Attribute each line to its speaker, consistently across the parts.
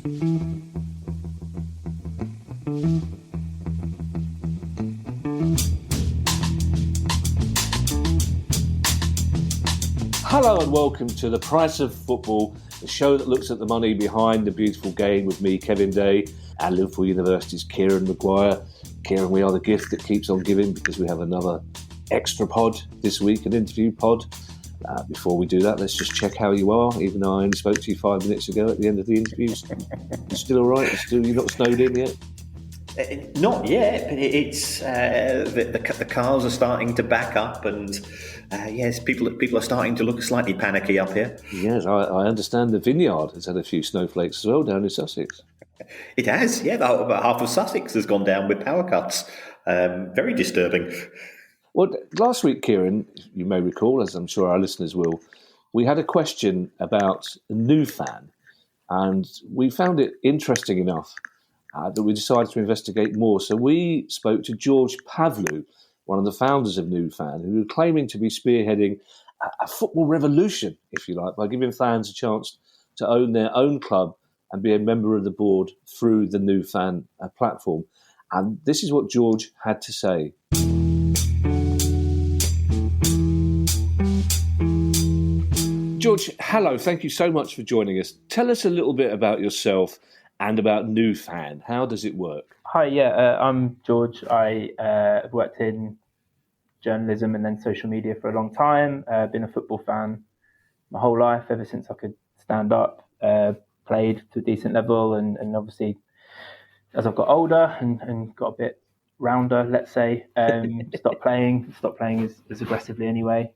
Speaker 1: Hello and welcome to The Price of Football, the show that looks at the money behind the beautiful game with me, Kevin Day, and Liverpool University's Kieran Maguire. Kieran, we are the gift that keeps on giving because we have another extra pod this week, an interview pod. Before we do that, let's just check how you are, even though I only spoke to you 5 minutes ago at the end of the interview. You still all right? You're not snowed in yet?
Speaker 2: Not yet, but it's the cars are starting to back up, and yes, people are starting to look slightly panicky up here.
Speaker 1: Yes, I understand the Vineyard has had a few snowflakes as well down in Sussex.
Speaker 2: It has, yeah. About half of Sussex has gone down with power cuts. Very disturbing.
Speaker 1: Well, last week, Kieran, you may recall, as I'm sure our listeners will, we had a question about Nufan, and we found it interesting enough that we decided to investigate more. So we spoke to George Pavlou, one of the founders of Nufan, who were claiming to be spearheading a football revolution, if you like, by giving fans a chance to own their own club and be a member of the board through the Nufan platform. And this is what George had to say. George, hello. Thank you so much for joining us. Tell us a little bit about yourself and about Nufan. How does it work?
Speaker 3: Hi, I'm George. I have worked in journalism and then social media for a long time. Been a football fan my whole life, ever since I could stand up. Played to a decent level, and obviously as I've got older and got a bit rounder, let's say, stopped playing as aggressively anyway.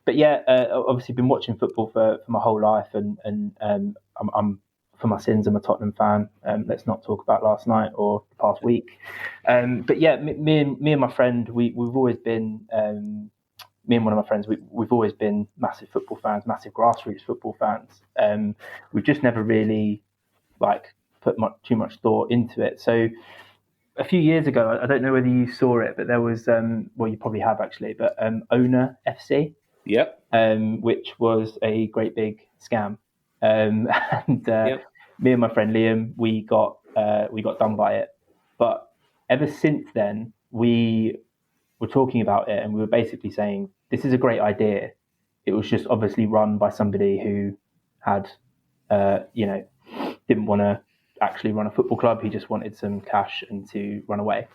Speaker 3: But yeah, obviously been watching football for my whole life, and I'm for my sins, I'm a Tottenham fan. Let's not talk about last night or the past week. But yeah, me and my friend, we've always been, me and one of my friends, we've always been massive football fans, massive grassroots football fans. We've just never really put too much thought into it. So a few years ago, I don't know whether you saw it, but there was, well, you probably have actually, but Owner FC.
Speaker 1: Yep.
Speaker 3: Which was a great big scam. Me and my friend Liam, we got done by it. But ever since then, we were talking about it, and we were basically saying, this is a great idea. It was just obviously run by somebody who had, didn't want to actually run a football club. He just wanted some cash and to run away.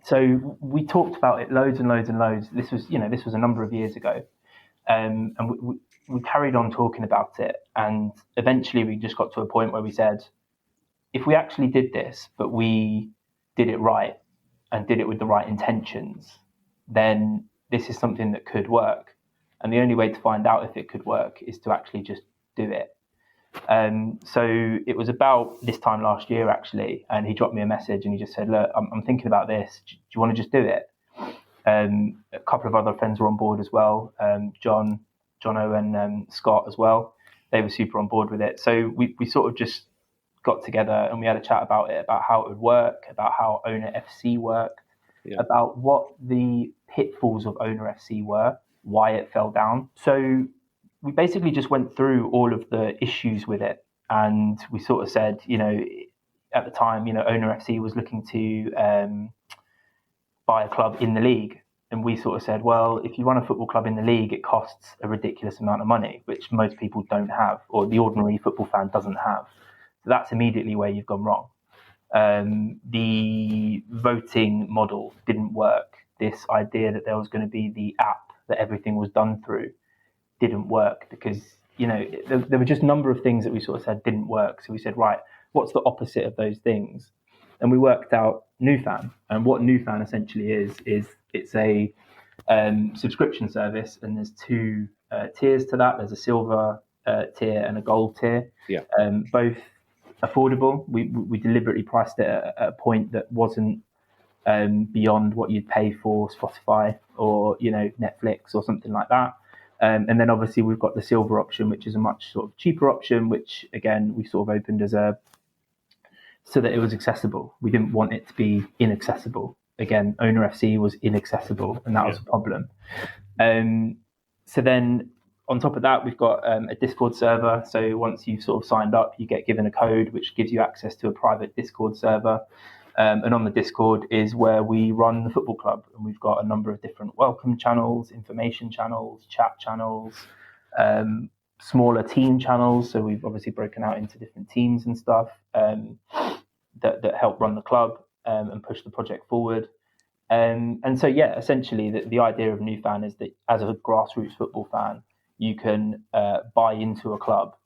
Speaker 3: So we talked about it loads and loads and loads. This was a number of years ago. And we carried on talking about it, and eventually we just got to a point where we said, if we actually did this, but we did it right and did it with the right intentions, then this is something that could work. And the only way to find out if it could work is to actually just do it. So it was about this time last year, actually, and he dropped me a message and he just said, look, I'm thinking about this. Do you want to just do it? A couple of other friends were on board as well. Jono and Scott as well. They were super on board with it. So we sort of just got together and we had a chat about it, about how it would work, about how Owner FC worked, about what the pitfalls of Owner FC were, why it fell down. So we basically just went through all of the issues with it. And we sort of said, at the time, Owner FC was looking to buy a club in the league. And we sort of said, well, if you run a football club in the league, it costs a ridiculous amount of money, which most people don't have, or the ordinary football fan doesn't have. So that's immediately where you've gone wrong. The voting model didn't work. This idea that there was going to be the app that everything was done through didn't work because, there were just a number of things that we sort of said didn't work. So we said, right, what's the opposite of those things? And we worked out Nufan. And what Nufan essentially is it's a subscription service, and there's two tiers to that. There's a silver tier and a gold tier.
Speaker 1: Yeah.
Speaker 3: Both affordable. We deliberately priced it at a point that wasn't beyond what you'd pay for Spotify or Netflix or something like that. And then obviously we've got the silver option, which is a much sort of cheaper option, which again we sort of opened as so that it was accessible. We didn't want it to be inaccessible. Again, Owner FC was inaccessible, and that was a problem. So then on top of that, we've got a Discord server. So once you've sort of signed up, you get given a code which gives you access to a private Discord server. And on the Discord is where we run the football club. And we've got a number of different welcome channels, information channels, chat channels, smaller team channels. So we've obviously broken out into different teams and stuff that help run the club and push the project forward. And so, yeah, essentially the idea of Nufan is that as a grassroots football fan, you can buy into a club,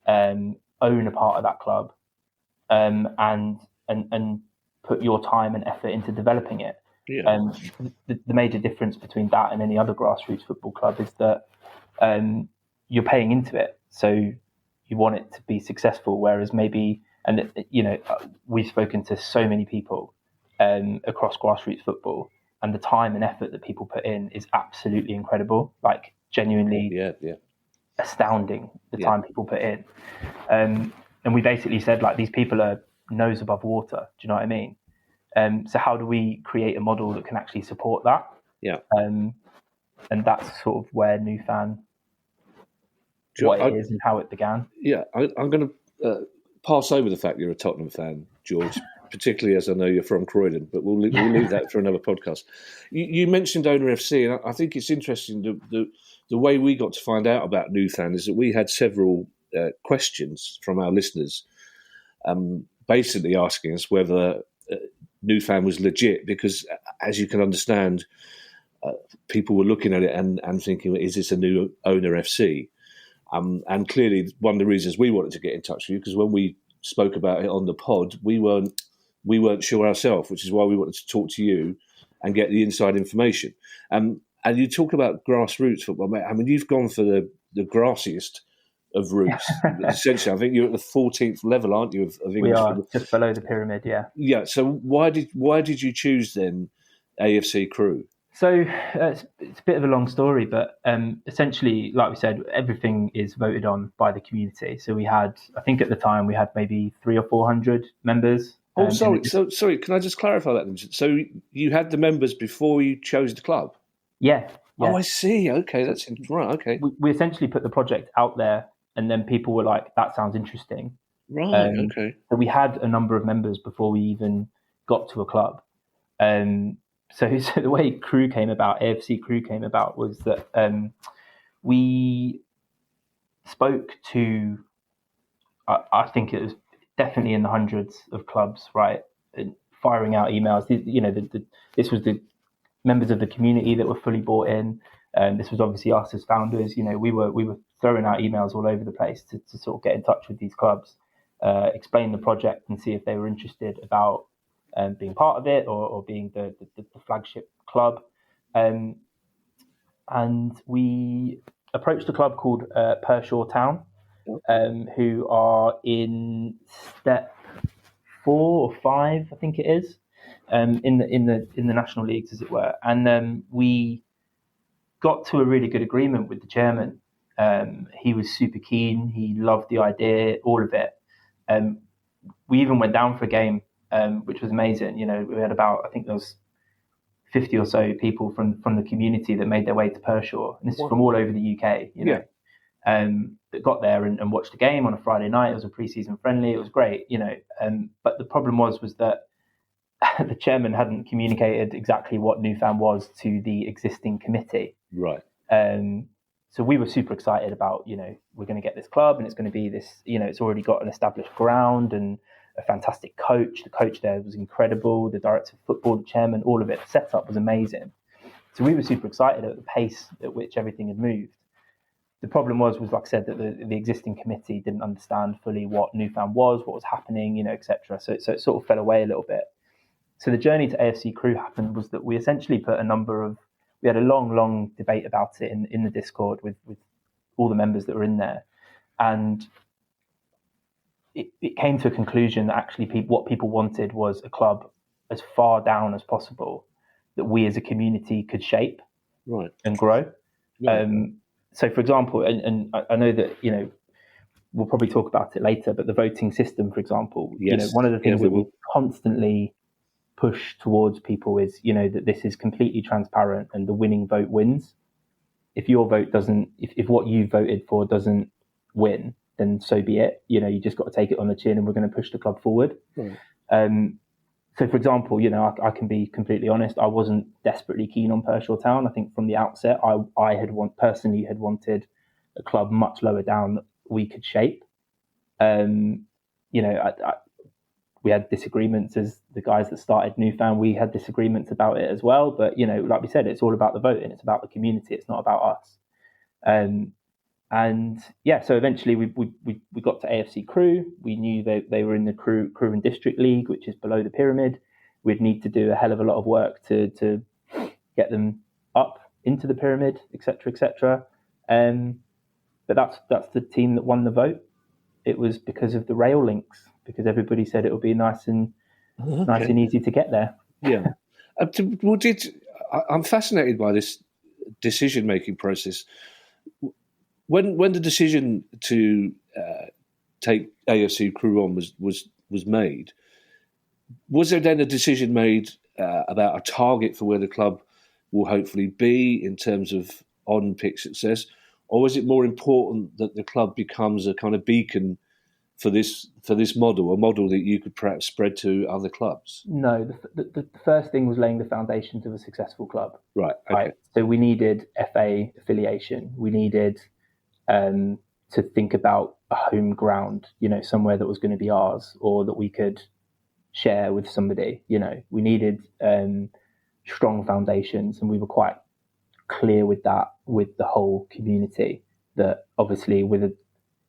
Speaker 3: own a part of that club, and put your time and effort into developing it.
Speaker 1: Yeah.
Speaker 3: The major difference between that and any other grassroots football club is that you're paying into it, so you want it to be successful. Whereas maybe, and we've spoken to so many people across grassroots football, and the time and effort that people put in is absolutely incredible. Like genuinely, astounding the time people put in. And we basically said, like, these people are nose above water. Do you know what I mean? So how do we create a model that can actually support that?
Speaker 1: Yeah.
Speaker 3: And that's sort of where Nufan, it is and how it began.
Speaker 1: Yeah, I'm going to pass over the fact you're a Tottenham fan, George, particularly as I know you're from Croydon, but we'll leave that for another podcast. You mentioned Owner FC, and I think it's interesting the way we got to find out about Nufan is that we had several questions from our listeners basically asking us whether Nufan was legit, because as you can understand, people were looking at it and thinking, is this a new Owner FC? And clearly one of the reasons we wanted to get in touch with you, because when we spoke about it on the pod, we weren't sure ourselves, which is why we wanted to talk to you and get the inside information. And you talk about grassroots football, mate. I mean, you've gone for the grassiest of routes. Essentially, I think you're at the 14th level, aren't you, of English
Speaker 3: We are
Speaker 1: football?
Speaker 3: just below the pyramid, yeah.
Speaker 1: Yeah. So why did you choose then AFC Crew?
Speaker 3: So it's a bit of a long story, but essentially, like we said, everything is voted on by the community. So we had, I think at the time, we had maybe 300 or 400 members.
Speaker 1: Oh, sorry. Sorry. Can I just clarify that? So you had the members before you chose the club?
Speaker 3: Yeah.
Speaker 1: Oh, I see. Okay, that's right. Okay.
Speaker 3: We essentially put the project out there, and then people were like, "That sounds interesting."
Speaker 1: Right. Okay.
Speaker 3: So we had a number of members before we even got to a club. So the way Crew came about, AFC Crew came about, was that we spoke to, I think it was definitely in the hundreds of clubs, right? And firing out emails. This was the members of the community that were fully bought in. This was obviously us as founders. We were throwing out emails all over the place to sort of get in touch with these clubs, explain the project and see if they were interested about being part of it or being the flagship club. And we approached a club called Pershore Town, who are in step 4 or 5, I think it is, in the national leagues, as it were. And we got to a really good agreement with the chairman. He was super keen. He loved the idea, all of it. We even went down for a game, which was amazing. We had about, I think there was 50 or so people from the community that made their way to Pershore. And this is from all over the UK, that got there and watched the game on a Friday night. It was a pre-season friendly. It was great, but the problem was that the chairman hadn't communicated exactly what Nufan was to the existing committee.
Speaker 1: Right.
Speaker 3: So we were super excited about, we're going to get this club and it's going to be this, it's already got an established ground and a fantastic coach. The coach there was incredible. The director of football, the chairman, all of it. The setup was amazing. So we were super excited at the pace at which everything had moved. The problem was like I said, that the existing committee didn't understand fully what Nufan was, what was happening, etc. So it sort of fell away a little bit. So the journey to AFC Crew happened was that we essentially put we had a long debate about it in the Discord with all the members that were in there. And it came to a conclusion that actually what people wanted was a club as far down as possible that we as a community could shape and grow. Yeah. So, for example, and I know that, we'll probably talk about it later, but the voting system, for example, one of the things that we constantly push towards people is, that this is completely transparent and the winning vote wins. if your vote doesn't, if what you voted for doesn't win, then so be it. You just got to take it on the chin, and we're going to push the club forward.
Speaker 1: Right.
Speaker 3: So, for example, I can be completely honest. I wasn't desperately keen on Pershore Town. I think from the outset, I had wanted a club much lower down that we could shape. We had disagreements as the guys that started Nufan. We had disagreements about it as well. But like we said, it's all about the voting. It's about the community. It's not about us. So eventually we got to AFC Crewe. We knew they were in the Crewe and District League, which is below the pyramid. We'd need to do a hell of a lot of work to get them up into the pyramid, etc., etc. But that's the team that won the vote. It was because of the rail links, because everybody said it would be nice and easy to get there.
Speaker 1: Yeah. I'm fascinated by this decision-making process. When the decision to take AFC Crewe on was made, was there then a decision made about a target for where the club will hopefully be in terms of on-pitch success, or was it more important that the club becomes a kind of beacon for this model, a model that you could perhaps spread to other clubs?
Speaker 3: No, the first thing was laying the foundations of a successful club.
Speaker 1: Right. Okay.
Speaker 3: Right. So we needed FA affiliation. We needed to think about a home ground, somewhere that was going to be ours or that we could share with somebody. We needed strong foundations, and we were quite clear with that with the whole community. That obviously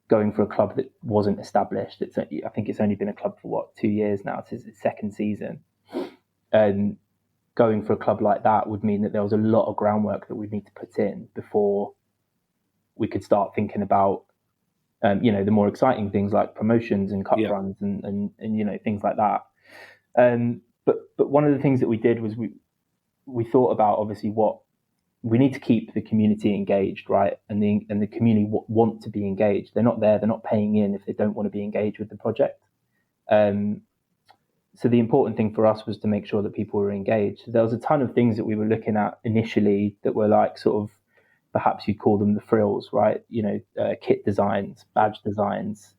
Speaker 3: going for a club that wasn't established, I think it's only been a club for 2 years now. It's its second season. And going for a club like that would mean that there was a lot of groundwork that we'd need to put in before we could start thinking about, the more exciting things like promotions and cup runs and things like that. But one of the things that we did was we thought about obviously what we need to keep the community engaged, right? And the community want to be engaged. They're not there. They're not paying in if they don't want to be engaged with the project. So the important thing for us was to make sure that people were engaged. There was a ton of things that we were looking at initially that were like sort of, perhaps you'd call them the frills, right? Kit designs, badge designs,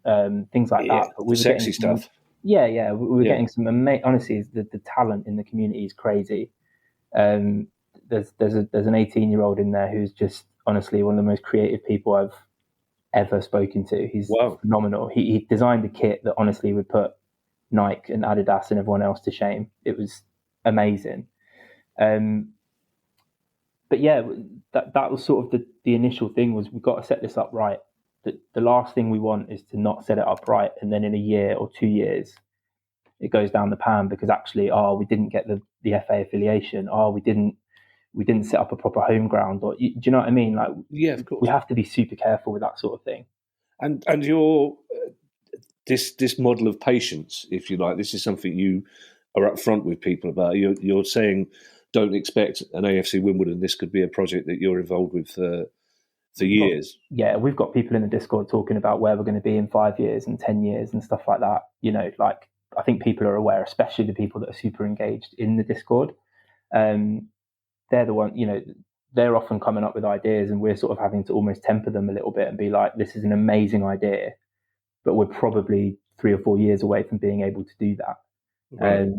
Speaker 3: things like that. But we were
Speaker 1: sexy stuff.
Speaker 3: We were getting some honestly, the talent in the community is crazy. There's an 18-year-old in there who's just honestly one of the most creative people I've ever spoken to. He's phenomenal. He designed a kit that honestly would put Nike and Adidas and everyone else to shame. It was amazing. But yeah, that was sort of the initial thing, was we've got to set this up right. The last thing we want is to not set it up right, and then in a year or 2 years it goes down the pan because actually we didn't get the FA affiliation, we didn't set up a proper home ground, or do you know what I mean? Like,
Speaker 1: yeah, of course.
Speaker 3: We have to be super careful with that sort of thing.
Speaker 1: And your this model of patience, if you like, this is something you are upfront with people about. You're saying, don't expect an AFC Wimbledon. This could be a project that you're involved with for years. We've got people in the Discord talking about where we're going to be in 5 years and 10 years and stuff like that. Like, I think people are aware, especially the people that are super engaged in the Discord. They're the one, they're often coming up with ideas, and we're sort of having to almost temper them a little bit and be like, this is an amazing idea, but we're probably 3 or 4 years away from being able to do that. Right.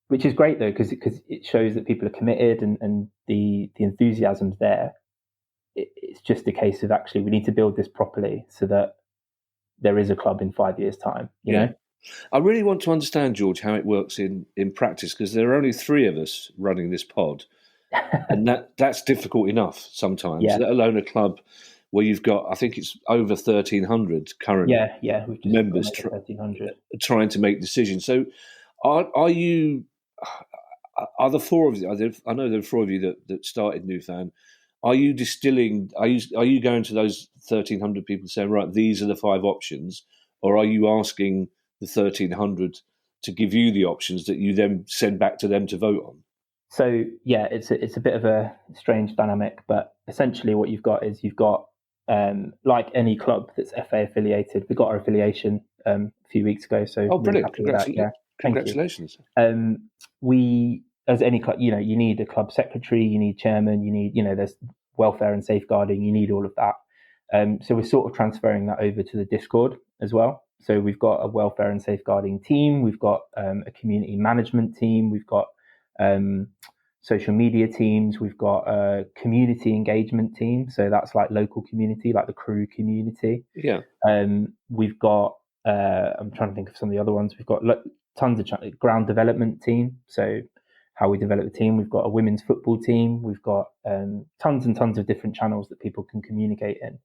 Speaker 1: Which is great though, because it shows that people are committed and the enthusiasm's there. It's just a case of actually we need to build this properly so that there is a club in 5 years' time. You know? I really want to understand, George, how it works in practice, because there are only 3 of us running this pod, and that's difficult enough sometimes. Let alone a club where you've got, I think it's over 1,300 current members 1,300 trying to make decisions. So, are the 4 of you? I know there are 4 of you that started Nufan. Are you distilling? Are you going to those 1,300 people saying, right, these are the 5 options, or are you asking the 1,300 to give you the options that you then send back to them to vote on?
Speaker 3: So it's a bit of a strange dynamic, but essentially what you've got like any club that's FA affiliated. We got our affiliation a few weeks ago. So
Speaker 1: brilliant! Congratulations.
Speaker 3: We, as any club, you need a club secretary, you need chairman, you need, there's welfare and safeguarding, you need all of that. So we're sort of transferring that over to the Discord as well. So we've got a welfare and safeguarding team. We've got a community management team. We've got social media teams. We've got a community engagement team. So that's like local community, like the crew community.
Speaker 1: Yeah.
Speaker 3: We've got, I'm trying to think of some of the other ones. We've got tons of ground development team. So how we develop the team. We've got a women's football team. We've got tons and tons of different channels that people can communicate in.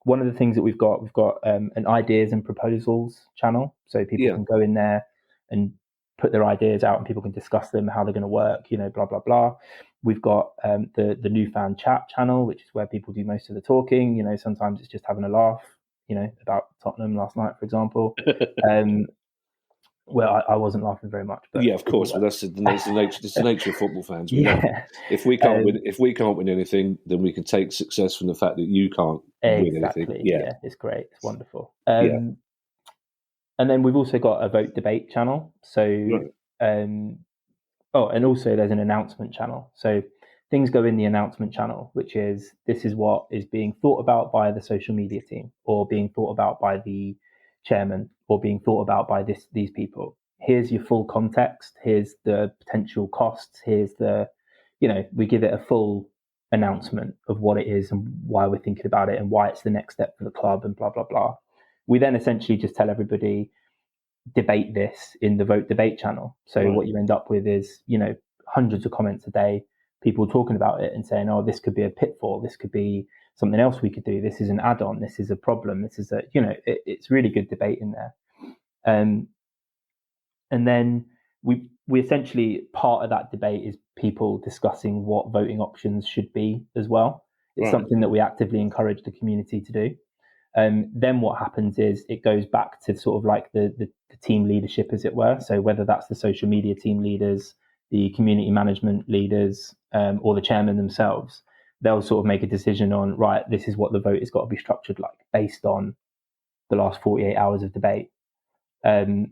Speaker 3: One of the things that we've got an ideas and proposals channel. So people can go in there and put their ideas out and people can discuss them, how they're going to work, blah, blah, blah. We've got the Nufan chat channel, which is where people do most of the talking. Sometimes it's just having a laugh, about Tottenham last night, for example. Well, I wasn't laughing very much, but
Speaker 1: yeah, of course. But that's the nature. It's the nature of football fans. If we can't win anything, then we can take success from the fact that you can't win anything.
Speaker 3: Yeah, it's great. It's wonderful. And then we've also got a vote debate channel. So, and also there's an announcement channel. So things go in the announcement channel, which is this is what is being thought about by the social media team, or being thought about by the chairman, or being thought about by these people. Here's your full context. Here's the potential costs. Here's the, we give it a full announcement of what it is and why we're thinking about it and why it's the next step for the club and blah, blah, blah. We then essentially just tell everybody, debate this in the vote debate channel. So what you end up with is, hundreds of comments a day, people talking about it and saying, oh, this could be a pitfall. This could be something else we could do. This is an add-on. This is a problem. This is it's really good debate in there. And then we essentially, part of that debate is people discussing what voting options should be as well. It's something that we actively encourage the community to do. Then what happens is it goes back to sort of like the team leadership, as it were. So whether that's the social media team leaders, the community management leaders, or the chairman themselves, they'll sort of make a decision on, right, this is what the vote has got to be structured like based on the last 48 hours of debate. And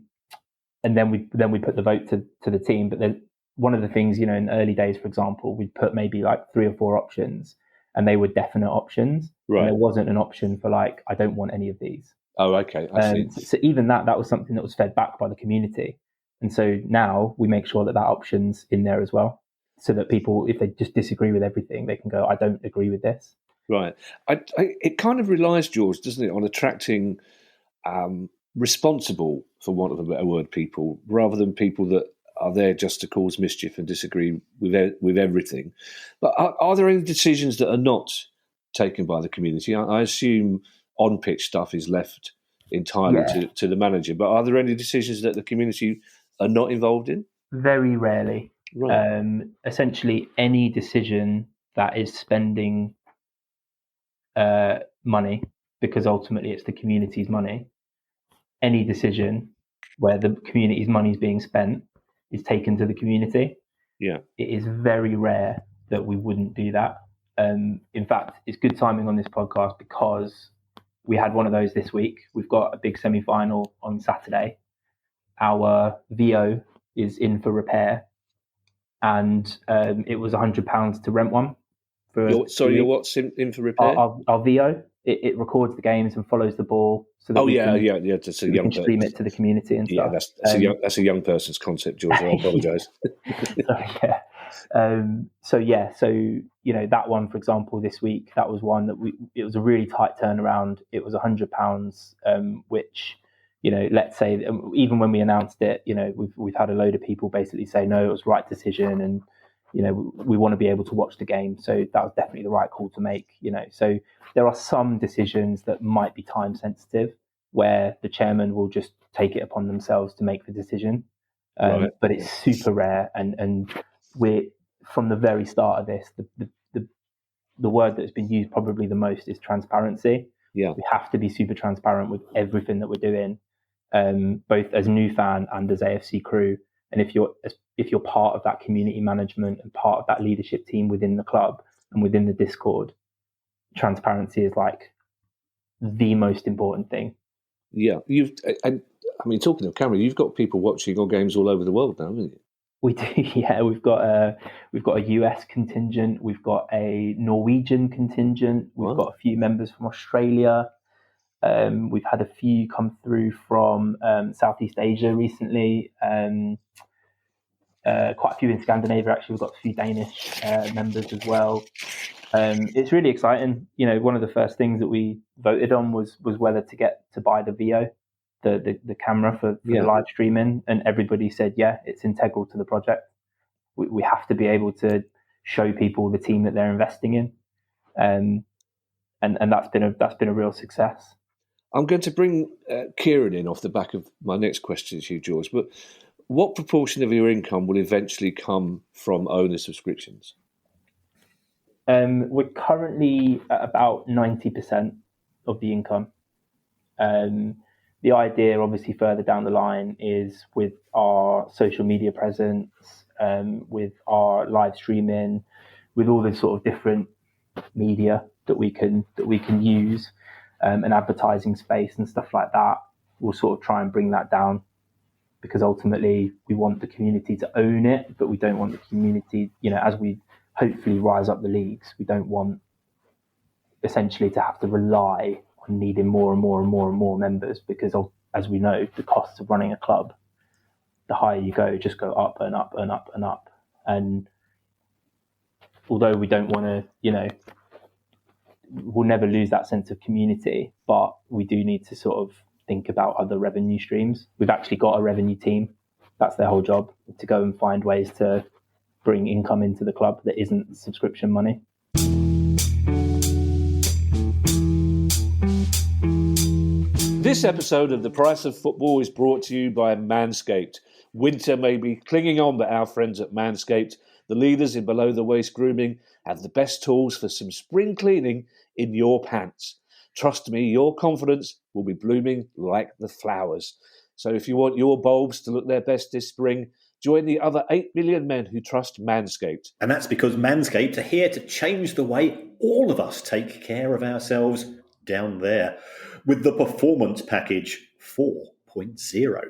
Speaker 3: then we put the vote to the team. But then one of the things, in the early days, for example, we'd put maybe like 3 or 4 options, and they were definite options.
Speaker 1: Right.
Speaker 3: And there wasn't an option for like, I don't want any of these.
Speaker 1: Oh, okay. I see.
Speaker 3: So even that was something that was fed back by the community. And so now we make sure that option's in there as well, so that people, if they just disagree with everything, they can go, I don't agree with this.
Speaker 1: Right. It kind of relies, George, doesn't it, on attracting responsible, for want of a better word, people, rather than people that are there just to cause mischief and disagree with everything. But are there any decisions that are not taken by the community? I assume on-pitch stuff is left entirely to the manager, but are there any decisions that the community are not involved in?
Speaker 3: Very rarely.
Speaker 1: Right.
Speaker 3: Essentially, any decision that is spending money, because ultimately it's the community's money, any decision where the community's money is being spent is taken to the community.
Speaker 1: Yeah.
Speaker 3: It is very rare that we wouldn't do that. In fact, it's good timing on this podcast because we had one of those this week. We've got a big semi-final on Saturday. Our VO is in for repair, and it was £100 to rent one.
Speaker 1: Your what's in for repair?
Speaker 3: Our VO. It records the games and follows the ball. So that we can stream it to the community and stuff.
Speaker 1: That's a young person's concept, George. I apologise. So that one, for example, this week, that was one that it was a really tight turnaround. It was £100, which, let's say, even when we announced it, we've had a load of people basically say, no, it was the right decision, and we want to be able to watch the game. So that was definitely the right call to make, So there are some decisions that might be time sensitive where the chairman will just take it upon themselves to make the decision. But it's super rare. And we're, from the very start of this, the word that's been used probably the most is transparency. Yeah.
Speaker 3: We have to be super transparent with everything that we're doing, both as Nufan and as AFC crew. And if you're part of that community management and part of that leadership team within the club and within the Discord, transparency is like the most important thing.
Speaker 1: Yeah, talking of Cameron, you've got people watching your games all over the world now, haven't you?
Speaker 3: We do, yeah. We've got a US contingent. We've got a Norwegian contingent. We've got a few members from Australia. We've had a few come through from Southeast Asia recently. Quite a few in Scandinavia, actually. We've got a few Danish members as well. It's really exciting. One of the first things that we voted on was whether to get to buy the VO, the camera for the live streaming, and everybody said, yeah, it's integral to the project. We have to be able to show people the team that they're investing in, and that's been a real success.
Speaker 1: I'm going to bring Kieran in off the back of my next question to you, George. But what proportion of your income will eventually come from owner subscriptions?
Speaker 3: We're currently at about 90% of the income. The idea, obviously, further down the line is with our social media presence, with our live streaming, with all the sort of different media that we can use, and advertising space and stuff like that. We'll sort of try and bring that down, because ultimately we want the community to own it, but we don't want the community, as we hopefully rise up the leagues, we don't want essentially to have to rely on needing more and more and more and more members, because as we know, the costs of running a club, the higher you go, just go up and up and up and up. And although we don't want to, we'll never lose that sense of community, but we do need to sort of think about other revenue streams. We've actually got a revenue team. That's their whole job, to go and find ways to bring income into the club that isn't subscription money.
Speaker 1: This episode of The Price of Football is brought to you by Manscaped. Winter may be clinging on, but our friends at Manscaped, the leaders in below-the-waist grooming, have the best tools for some spring cleaning in your pants. Trust me, your confidence will be blooming like the flowers. So if you want your bulbs to look their best this spring, join the other 8 million men who trust Manscaped.
Speaker 2: And that's because Manscaped are here to change the way all of us take care of ourselves down there with the Performance Package 4.0.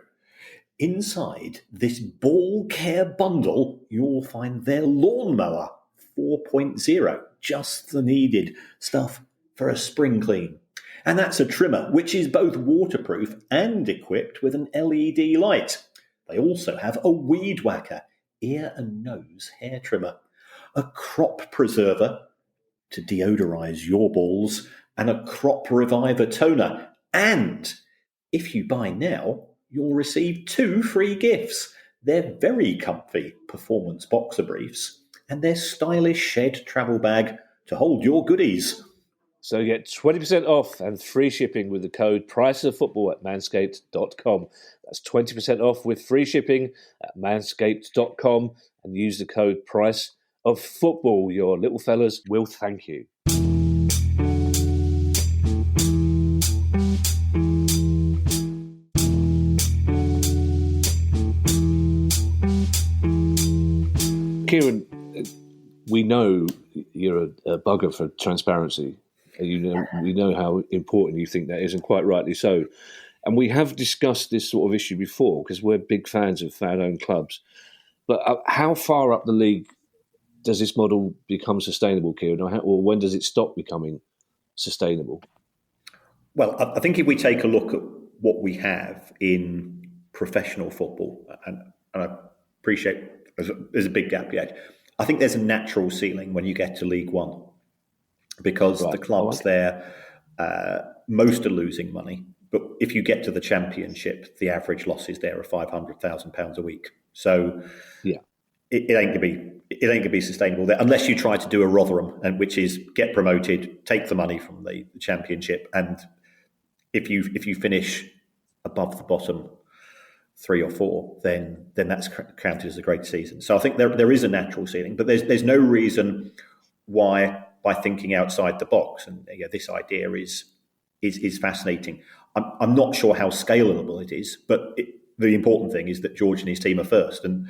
Speaker 2: Inside this ball care bundle, you'll find their lawnmower 4.0, just the needed stuff for a spring clean. And that's a trimmer, which is both waterproof and equipped with an LED light. They also have a weed whacker, ear and nose hair trimmer, a crop preserver to deodorize your balls, and a crop reviver toner. And if you buy now, you'll receive 2 free gifts. Their very comfy performance boxer briefs and their stylish shed travel bag to hold your goodies.
Speaker 1: So get 20% off and free shipping with the code PriceOfFootball at manscaped.com. That's 20% off with free shipping at manscaped.com, and use the code PriceOfFootball. Your little fellas will thank you. Kieran, we know you're a bugger for transparency. We know how important you think that is, and quite rightly so. And we have discussed this sort of issue before, because we're big fans of fan-owned clubs. But how far up the league does this model become sustainable, Kieran, or when does it stop becoming sustainable?
Speaker 2: Well, I think if we take a look at what we have in professional football, and I appreciate there's a big gap yet, I think there's a natural ceiling when you get to League One, because the clubs there, most are losing money. But if you get to the Championship, the average losses there are £500,000 a week. So it ain't gonna be sustainable there, unless you try to do a Rotherham, and which is get promoted, take the money from the Championship, and if you finish above the bottom 3 or 4, then that's counted as a great season. So I think there is a natural ceiling, but there's no reason why, by thinking outside the box, and this idea is fascinating. I'm not sure how scalable it is, but the important thing is that George and his team are first, and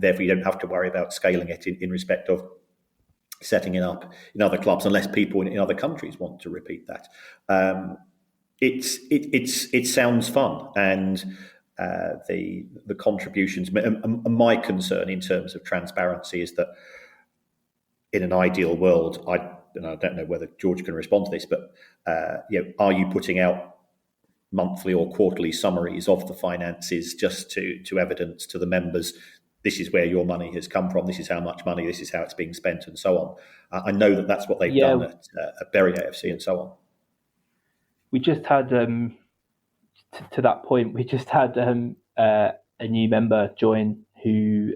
Speaker 2: therefore you don't have to worry about scaling it in respect of setting it up in other clubs, unless people in other countries want to repeat that. It sounds fun, and the contributions. And my concern in terms of transparency is that in an ideal world, and I don't know whether George can respond to this, but are you putting out monthly or quarterly summaries of the finances just to evidence to the members, this is where your money has come from, this is how much money, this is how it's being spent, and so on? I know that that's what they've done at Bury AFC and so on.
Speaker 3: We just had, to that point, we just had a new member join who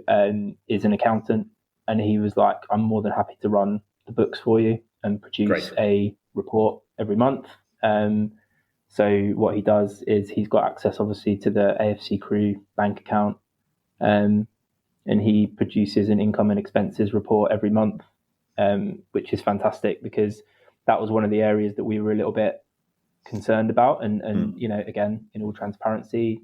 Speaker 3: is an accountant, and he was like, I'm more than happy to run the books for you and produce a report every month. So what he does is he's got access, obviously, to the AFC Crew bank account, and he produces an income and expenses report every month, which is fantastic, because that was one of the areas that we were a little bit concerned about. And again, in all transparency,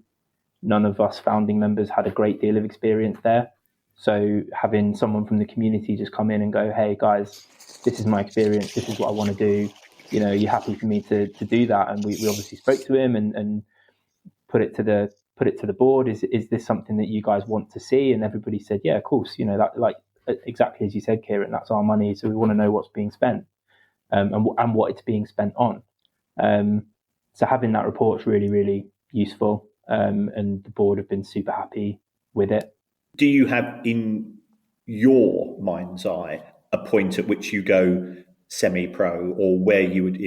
Speaker 3: none of us founding members had a great deal of experience there. So having someone from the community just come in and go, hey guys, this is my experience, this is what I want to do, are you happy for me to do that? And we obviously spoke to him and put it to the board. Is this something that you guys want to see? And everybody said, yeah, of course. That, like, exactly as you said, Kieran, that's our money, so we want to know what's being spent, and what it's being spent on. So having that report is really, really useful, and the board have been super happy with it.
Speaker 2: Do you have in your mind's eye a point at which you go semi-pro, or where you would,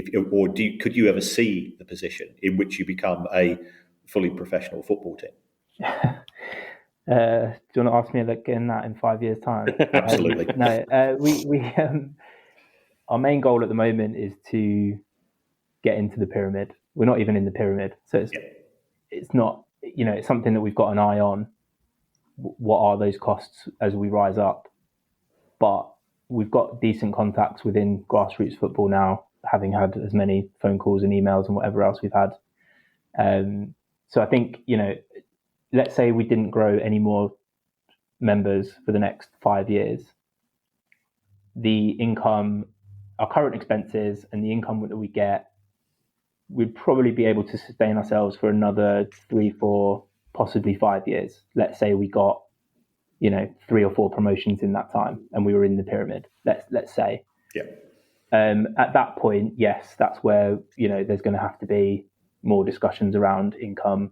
Speaker 2: could you ever see the position in which you become a fully professional football team?
Speaker 3: Do you want to ask me again that in 5 years' time?
Speaker 2: Absolutely.
Speaker 3: We our main goal at the moment is to get into the pyramid. We're not even in the pyramid, so it's not, it's something that we've got an eye on. What are those costs as we rise up? But we've got decent contacts within grassroots football now, having had as many phone calls and emails and whatever else we've had. So I think, let's say we didn't grow any more members for the next 5 years, the income, our current expenses and the income that we get, we'd probably be able to sustain ourselves for another 3, 4, possibly 5 years. Let's say we got, 3 or 4 promotions in that time and we were in the pyramid, let's say.
Speaker 2: Yeah.
Speaker 3: At that point, yes, that's where, there's going to have to be more discussions around income,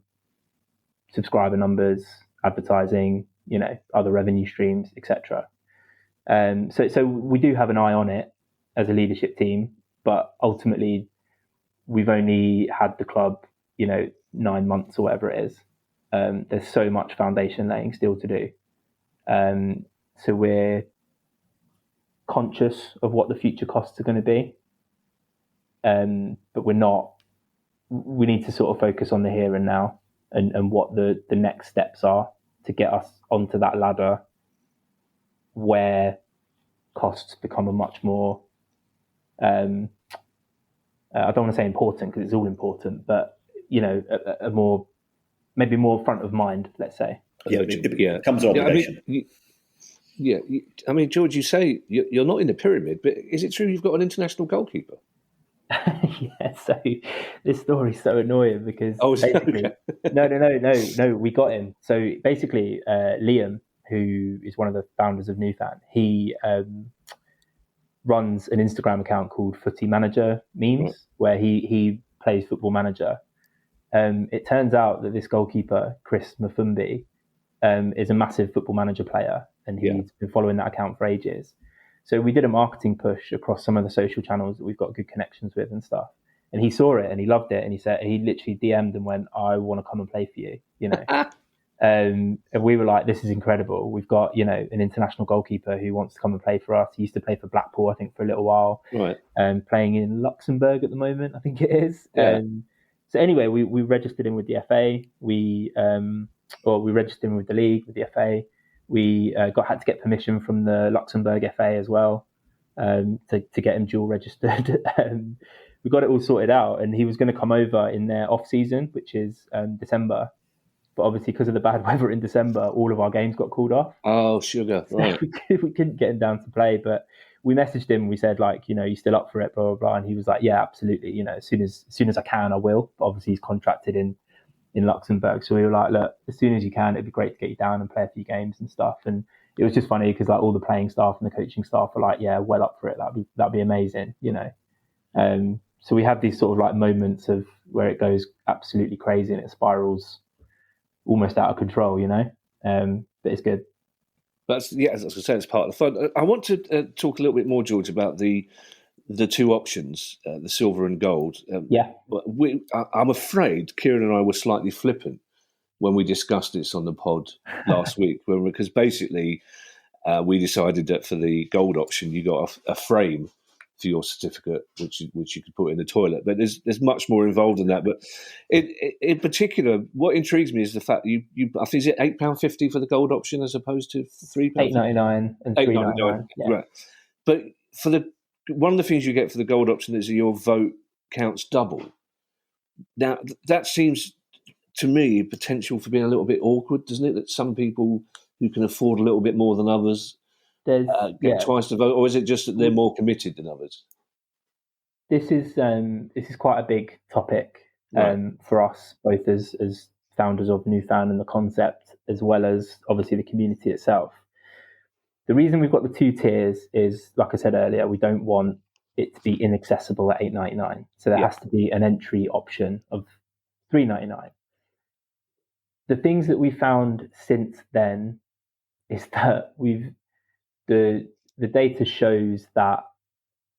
Speaker 3: subscriber numbers, advertising, other revenue streams, etc. So we do have an eye on it as a leadership team, but ultimately we've only had the club, 9 months or whatever it is. There's so much foundation laying still to do. So we're conscious of what the future costs are going to be. But we need to sort of focus on the here and now and what the next steps are to get us onto that ladder where costs become a much more, I don't want to say important because it's all important, but, a more, maybe more front of mind, let's say.
Speaker 2: It becomes an obligation.
Speaker 1: I mean, George, you say you're not in the pyramid, but is it true you've got an international goalkeeper?
Speaker 3: Yeah, so this story's so annoying because basically,
Speaker 1: okay.
Speaker 3: no, we got him. So basically, Liam, who is one of the founders of Nufan, he runs an Instagram account called Footy Manager Memes, right, where he plays Football Manager. It turns out that this goalkeeper, Chris Mafumbi, is a massive Football Manager player, and he's been following that account for ages. So we did a marketing push across some of the social channels that we've got good connections with and stuff. And he saw it and he loved it. And he said, he literally DM'd and went, I want to come and play for you, and we were like, this is incredible. We've got, an international goalkeeper who wants to come and play for us. He used to play for Blackpool, I think, for a little while.
Speaker 1: Right.
Speaker 3: Playing in Luxembourg at the moment, I think it is.
Speaker 1: Yeah.
Speaker 3: So anyway, we registered him with the FA. We registered him with the league, with the FA. We had to get permission from the Luxembourg FA as well, to get him dual registered. We got it all sorted out, and he was going to come over in their off season, which is December. But obviously, because of the bad weather in December, all of our games got called off.
Speaker 1: Oh, sugar! Right.
Speaker 3: We couldn't get him down to play, but we messaged him. We said, you still up for it, blah blah blah, and he was like, yeah, absolutely. As soon as I can, I will. But obviously, he's contracted in in Luxembourg. So we were like, look, as soon as you can, it'd be great to get you down and play a few games and stuff. And it was just funny because like all the playing staff and the coaching staff were like, yeah, well up for it. That'd be amazing, you know. So we have these sort of like moments of where it goes absolutely crazy and it spirals almost out of control, you know. But it's good.
Speaker 1: As I was going to say, it's part of the fun. I want to talk a little bit more, George, about the two options, the silver and gold. I'm afraid Kieran and I were slightly flippant when we discussed this on the pod last week, because basically we decided that for the gold option, you got a frame for your certificate, which you could put in the toilet. But there's much more involved in that. But in particular, what intrigues me is the fact that you I think is it £8.50 for the gold option as opposed to £3?
Speaker 3: £8.99 and £3.99. Yeah.
Speaker 1: Right. But for one of the things you get for the gold option is that your vote counts double. Now that seems to me potential for being a little bit awkward, doesn't it? That some people who can afford a little bit more than others get twice the vote, or is it just that they're more committed than others?
Speaker 3: This is quite a big topic for us, both as founders of Nufan and the concept, as well as obviously the community itself. The reason we've got the two tiers is, like I said earlier, we don't want it to be inaccessible at £8.99. So there has to be an entry option of £3.99. The things that we found since then is that the data shows that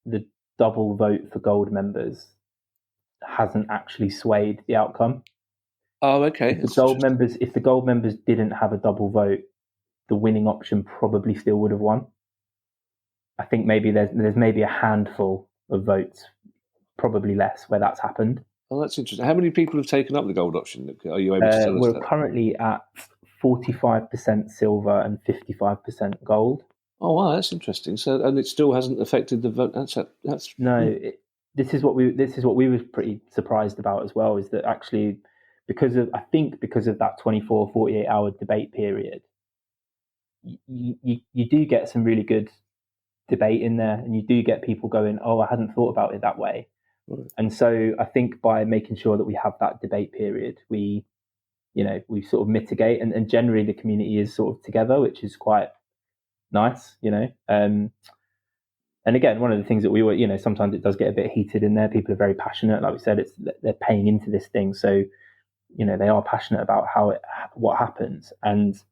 Speaker 3: the double vote for gold members hasn't actually swayed the outcome.
Speaker 1: Oh, okay.
Speaker 3: If the gold members didn't have a double vote, the winning option probably still would have won. I think maybe there's maybe a handful of votes, probably less, where that's happened.
Speaker 1: Oh, that's interesting. How many people have taken up the gold option? Are you able to tell us
Speaker 3: we're
Speaker 1: that?
Speaker 3: Currently at 45% silver and 55% gold.
Speaker 1: Oh wow, that's interesting. So, and it still hasn't affected the vote. That's
Speaker 3: no. This is what we were pretty surprised about as well. Is that actually because of that 24, 48 hour debate period, you do get some really good debate in there, and you do get people going, "Oh, I hadn't thought about it that way." Right. And so I think by making sure that we have that debate period, we sort of mitigate, and generally the community is sort of together, which is quite nice, you know. And again, one of the things that we were, sometimes it does get a bit heated in there. People are very passionate, like we said, they're paying into this thing, so they are passionate about what happens. And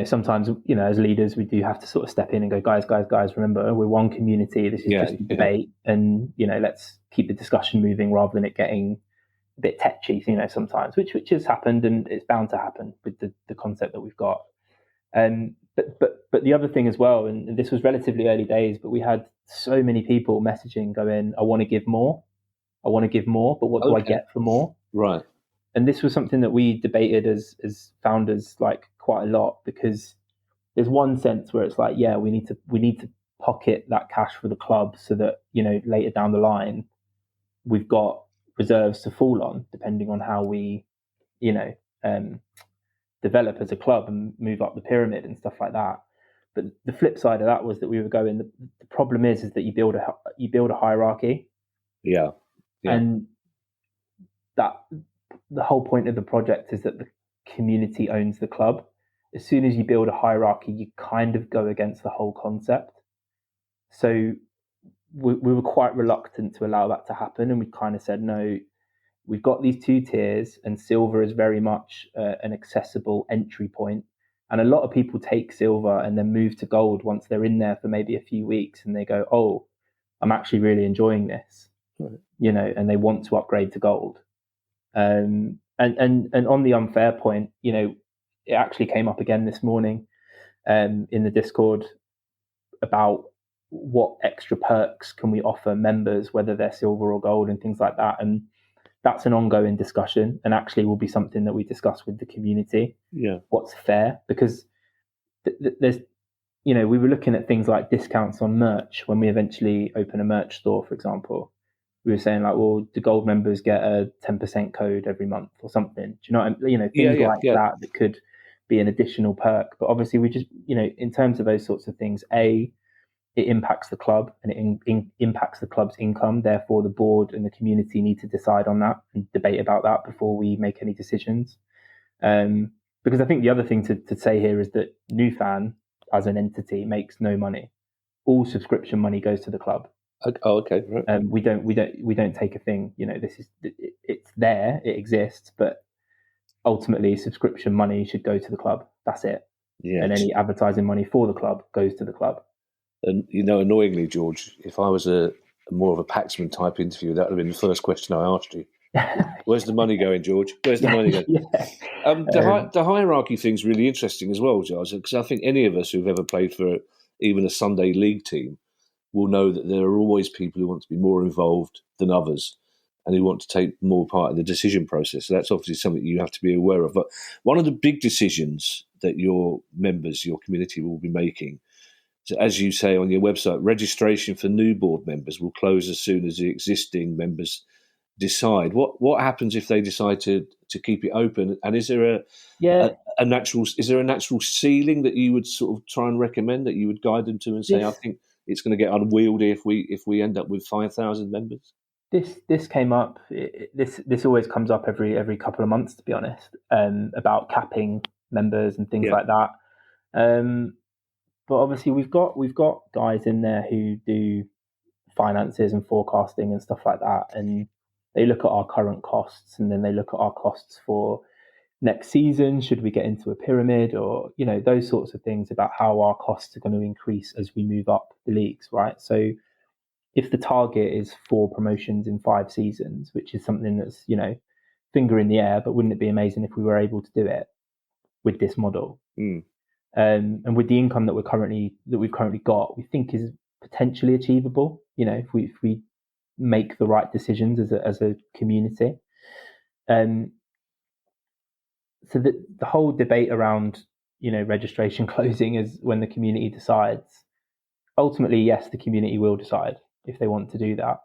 Speaker 3: sometimes as leaders, we do have to sort of step in and go, guys, remember, we're one community. This is just a debate, and let's keep the discussion moving rather than it getting a bit tetchy, sometimes, which has happened, and it's bound to happen with the concept that we've got. But the other thing as well, and this was relatively early days, but we had so many people messaging going, I want to give more, but what do I get for more?
Speaker 1: Right.
Speaker 3: And this was something that we debated as founders like quite a lot, because there's one sense where it's like, yeah, we need to pocket that cash for the club so that later down the line we've got reserves to fall on, depending on how we develop as a club and move up the pyramid and stuff like that. But the flip side of that was that we were going, the problem is that you build a hierarchy.
Speaker 1: Yeah.
Speaker 3: And that the whole point of the project is that the community owns the club. As soon as you build a hierarchy, you kind of go against the whole concept. So we were quite reluctant to allow that to happen, and we kind of said, no, we've got these two tiers, and silver is very much an accessible entry point. And a lot of people take silver and then move to gold once they're in there for maybe a few weeks, and they go, oh, I'm actually really enjoying this, right. And they want to upgrade to gold. And on the unfair point, it actually came up again this morning in the Discord about what extra perks can we offer members, whether they're silver or gold and things like that. And that's an ongoing discussion, and actually will be something that we discuss with the community.
Speaker 1: Yeah.
Speaker 3: What's fair? Because there's, we were looking at things like discounts on merch when we eventually open a merch store, for example. We were saying like, well, do gold members get a 10% code every month or something? Do you know what I mean? Things that could be an additional perk. But obviously we just, in terms of those sorts of things, it impacts the club and it impacts the club's income. Therefore, the board and the community need to decide on that and debate about that before we make any decisions. Because I think the other thing to say here is that Nufan, as an entity, makes no money. All subscription money goes to the club.
Speaker 1: Oh, okay. Right.
Speaker 3: We don't take a thing. It's there, it exists, but ultimately, subscription money should go to the club. That's it.
Speaker 1: Yeah.
Speaker 3: And any advertising money for the club goes to the club.
Speaker 1: And annoyingly, George, if I was a more of a Paxman type interview, that would have been the first question I asked you. Where's the money going, George? Where's the money going? The hierarchy thing's really interesting as well, Giles, because I think any of us who've ever played for even a Sunday league team will know that there are always people who want to be more involved than others and who want to take more part in the decision process. So that's obviously something you have to be aware of. But one of the big decisions that your members, your community will be making, so as you say on your website, registration for new board members will close as soon as the existing members decide. What happens if they decide to keep it open? And is there a natural ceiling that you would sort of try and recommend, that you would guide them to and say, I think it's going to get unwieldy if we end up with 5,000 members?
Speaker 3: This came up. This always comes up every couple of months, to be honest, about capping members and things like that. But obviously, we've got guys in there who do finances and forecasting and stuff like that, and they look at our current costs, and then they look at our costs for next season. Should we get into a pyramid, or those sorts of things about how our costs are going to increase as we move up the leagues, right? So, if the target is 4 promotions in 5 seasons, which is something that's finger in the air, but wouldn't it be amazing if we were able to do it with this model? And with the income that we've currently got, we think is potentially achievable. If we make the right decisions as a community. So the whole debate around registration closing is when the community decides. Ultimately, yes, the community will decide if they want to do that.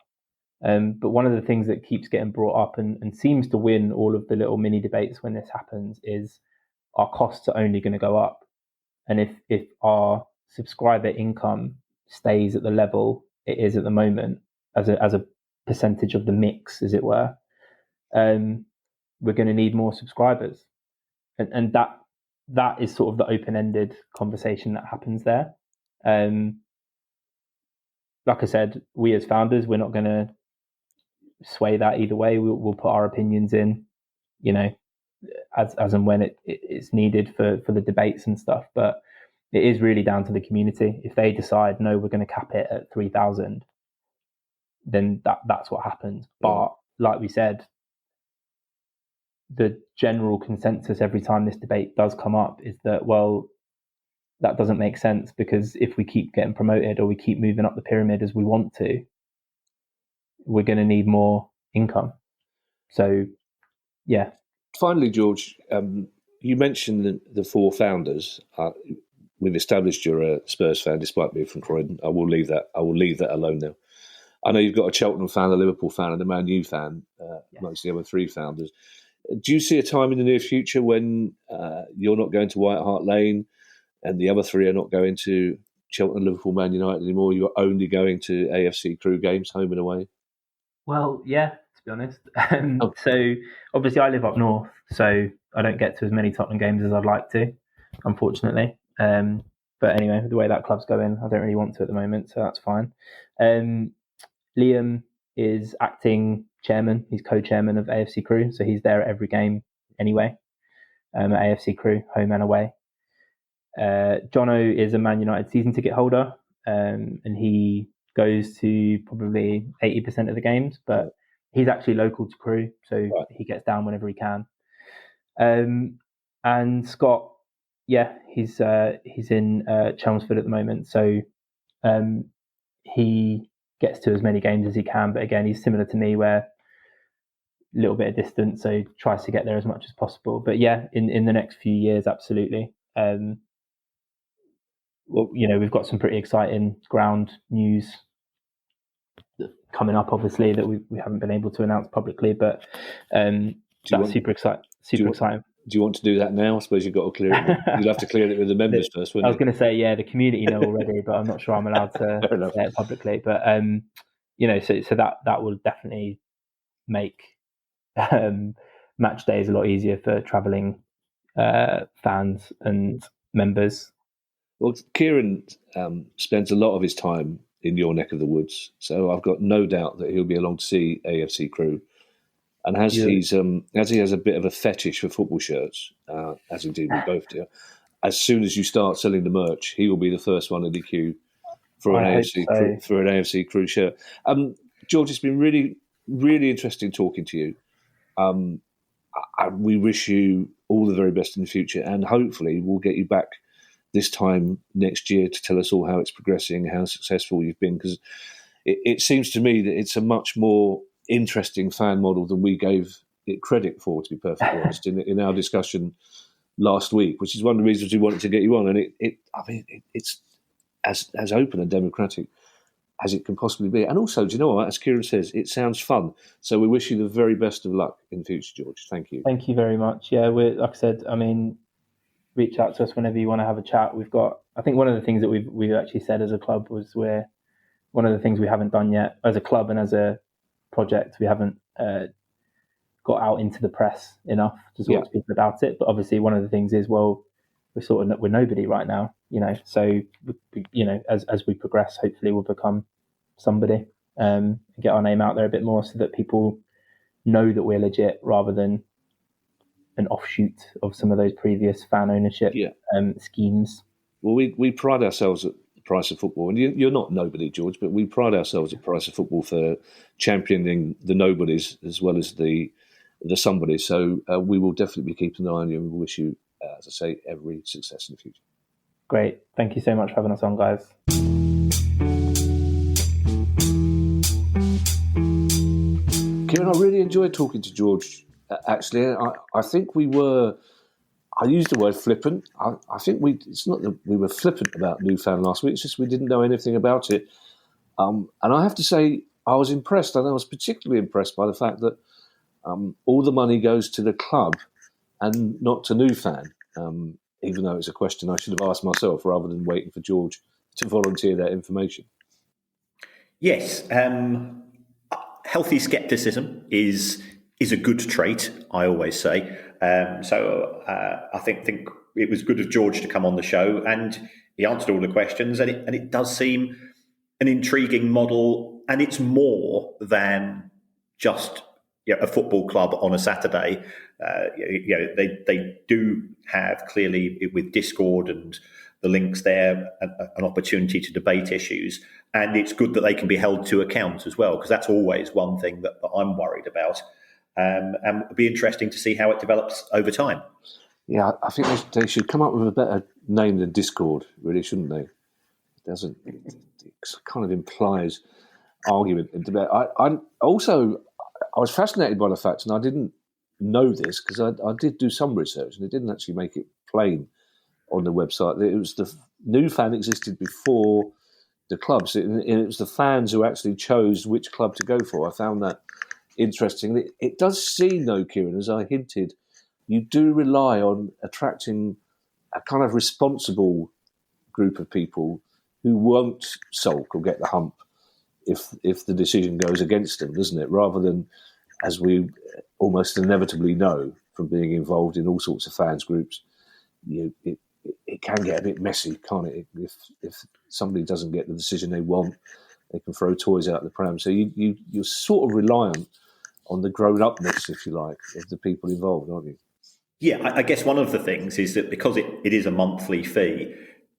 Speaker 3: But one of the things that keeps getting brought up and seems to win all of the little mini debates when this happens is our costs are only going to go up. And if our subscriber income stays at the level it is at the moment, as a percentage of the mix, as it were, we're going to need more subscribers. And that is sort of the open-ended conversation that happens there. Like I said, we as founders, we're not going to sway that either way. We'll put our opinions in, as and when it's needed for the debates and stuff. But it is really down to the community. If they decide, no, we're going to cap it at 3,000, then that's what happens. But like we said, the general consensus every time this debate does come up is that, well, that doesn't make sense, because if we keep getting promoted or we keep moving up the pyramid as we want to, we're going to need more income. So, yeah. Finally,
Speaker 1: George, you mentioned the 4 founders. We've established you're a Spurs fan, despite being from Croydon. I will leave that alone now. I know you've got a Cheltenham fan, a Liverpool fan, and a Man U fan, amongst the other 3 founders. Do you see a time in the near future when you're not going to White Hart Lane and the other 3 are not going to Cheltenham, Liverpool, Man United anymore? You're only going to AFC Crew games, home and away?
Speaker 3: Well, yeah, to be honest. So obviously I live up north, so I don't get to as many Tottenham games as I'd like to, unfortunately. But anyway, the way that club's going, I don't really want to at the moment, so that's fine. Liam is acting chairman. He's co-chairman of AFC Crew, so he's there at every game anyway, at AFC Crew, home and away. Jono is a Man United season ticket holder, and he goes to probably 80% of the games, but he's actually local to Crew, so he gets down whenever he can. And Scott, he's in Chelmsford at the moment, so he gets to as many games as he can, but again, he's similar to me, where a little bit of distance, so tries to get there as much as possible. But yeah, in the next few years, absolutely. Well, we've got some pretty exciting ground news coming up, obviously, that we haven't been able to announce publicly, but that's super exciting.
Speaker 1: Do you want to do that now? I suppose you've got to clear it. You'll have to clear it with the members first,
Speaker 3: I
Speaker 1: wouldn't
Speaker 3: was going to say, yeah, the community know already, but I'm not sure I'm allowed to say it publicly. But so that will definitely make match days a lot easier for travelling fans and members.
Speaker 1: Well, Kieran spends a lot of his time in your neck of the woods, so I've got no doubt that he'll be along to see AFC Crew. And as he has a bit of a fetish for football shirts, as indeed we both do, as soon as you start selling the merch, he will be the first one in the queue for an AFC Crew shirt. George, it's been really, really interesting talking to you. We wish you all the very best in the future, and hopefully we'll get you back this time next year to tell us all how it's progressing, how successful you've been, because it seems to me that it's a much more interesting fan model than we gave it credit for, to be perfectly honest, in our discussion last week, which is one of the reasons we wanted to get you on. And it's as open and democratic as it can possibly be. And also, do you know what? As Kieran says, it sounds fun. So we wish you the very best of luck in the future, George. Thank you.
Speaker 3: Thank you very much. Yeah, like I said, reach out to us whenever you want to have a chat. I think one of the things that we've actually said as a club was one of the things we haven't done yet as a club and as a project, we haven't got out into the press enough to talk to people about it. But obviously one of the things is, well, we're nobody right now, so as we progress, hopefully we'll become somebody, and get our name out there a bit more so that people know that we're legit rather than an offshoot of some of those previous fan ownership schemes.
Speaker 1: Well, we pride ourselves at the Price of Football, and you're not nobody, George, but we pride ourselves at Price of Football for championing the nobodies as well as the somebodies. So we will definitely be keeping an eye on you, and we wish you, as I say, every success in the future.
Speaker 3: Great. Thank you so much for having us on, guys.
Speaker 1: Kieran, I really enjoyed talking to George. Actually, I think we were. I used the word flippant. I think it's not that we were flippant about Nufan last week. It's just we didn't know anything about it. And I have to say, I was impressed, and I was particularly impressed by the fact that all the money goes to the club and not to Nufan. Even though it's a question I should have asked myself rather than waiting for George to volunteer that information.
Speaker 2: Yes, healthy scepticism is a good trait, I always say. So I think it was good of George to come on the show, and he answered all the questions, and it does seem an intriguing model, and it's more than just a football club on a Saturday. They do have, clearly with Discord and the links there, an opportunity to debate issues, and it's good that they can be held to account as well, because that's always one thing that I'm worried about. And it'll be interesting to see how it develops over time.
Speaker 1: Yeah, I think they should come up with a better name than Discord, really, shouldn't they? It kind of implies argument and debate. I was fascinated by the fact, and I didn't know this because I did do some research, and it didn't actually make it plain on the website. It was the Nufan existed before the clubs, and it was the fans who actually chose which club to go for. I found that interesting. It does seem, though, Kieran, as I hinted, you do rely on attracting a kind of responsible group of people who won't sulk or get the hump if the decision goes against them, doesn't it? Rather than, as we almost inevitably know from being involved in all sorts of fans groups, it can get a bit messy, can't it? If somebody doesn't get the decision they want, they can throw toys out the pram. So you're sort of reliant on the grown-upness, if you like, of the people involved, aren't you?
Speaker 2: Yeah, I guess one of the things is that because it is a monthly fee,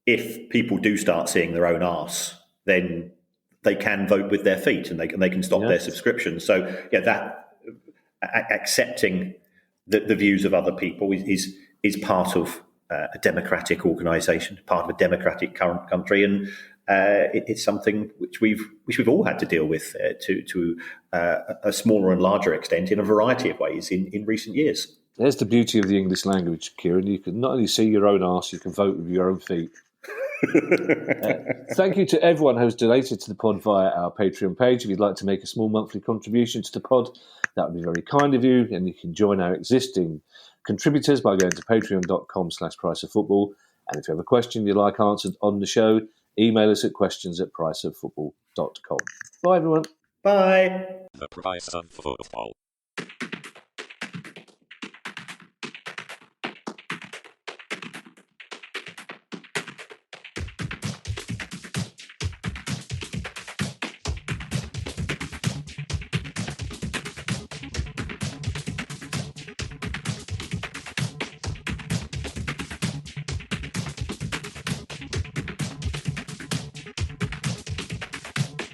Speaker 2: if people do start seeing their own arse, then they can vote with their feet and they can stop their subscription. So that accepting the views of other people is part of a democratic organisation, part of a democratic current country, and it's something which we've all had to deal with to a smaller and larger extent in a variety of ways in recent years.
Speaker 1: There's the beauty of the English language, Kieran. You can not only see your own arse, you can vote with your own feet. Thank you to everyone who's donated to the pod via our Patreon page. If you'd like to make a small monthly contribution to the pod, that would be very kind of you, and you can join our existing contributors by going to patreon.com/priceoffootball. And if you have a question you'd like answered on the show, email us at questions@priceoffootball.com. Bye, everyone.
Speaker 2: Bye.
Speaker 4: The price of football.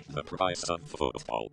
Speaker 4: The price of football.